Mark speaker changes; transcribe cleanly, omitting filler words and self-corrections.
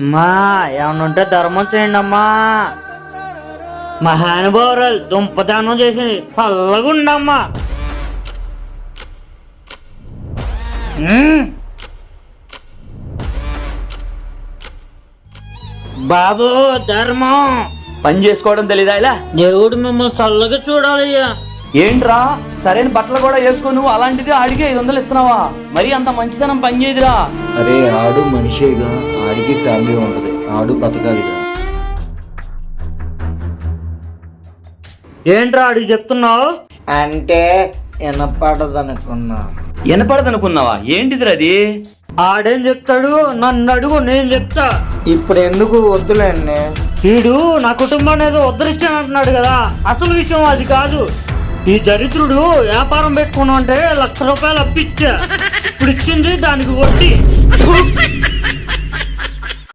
Speaker 1: అమ్మా ఏమన్నా ఉంటే ధర్మం చేయండి అమ్మా. మహానుభావురాలు దుంపదానం చేసి చల్లగుండమ్మా. బాబు ధర్మం
Speaker 2: పని చేసుకోవడం తెలీదా ఇలా?
Speaker 1: దేవుడు మిమ్మల్ని చల్లగా చూడాలయ్యా.
Speaker 2: ఏంట్రా సరైన బట్టలు కూడా వేసుకో, నువ్వు అలాంటిది ఆడికి 500 ఇస్తున్నావా? మరి అంత మంచితనం పని చేయదురా.
Speaker 3: అరే ఆడు మనిషేగా, ఆడికి ఫ్యామిలీ ఉంటది, ఆడు బతకాలిగా.
Speaker 1: ఏంట్రా అడిగి చెప్తున్నావు?
Speaker 3: అంటే వినపడదనుకున్నా.
Speaker 2: వినపడదనుకున్నావా? ఏంటిదిరా అది?
Speaker 1: ఆడేం చెప్తాడు? నన్ను అడుగు, నేను చెప్తా.
Speaker 3: ఇప్పుడు ఎందుకు వద్దులేండి.
Speaker 1: వీడు నా కుటుంబాన్ని ఏదో ఉద్ధరించానంటున్నాడు కదా, అసలు విషయం అది కాదు. ఈ దరిద్రుడు వ్యాపారం పెట్టుకున్నా అంటే 1,00,000 రూపాయలు అప్పిచ్చా, ఇప్పుడు ఇచ్చింది దానికి వడ్డీ.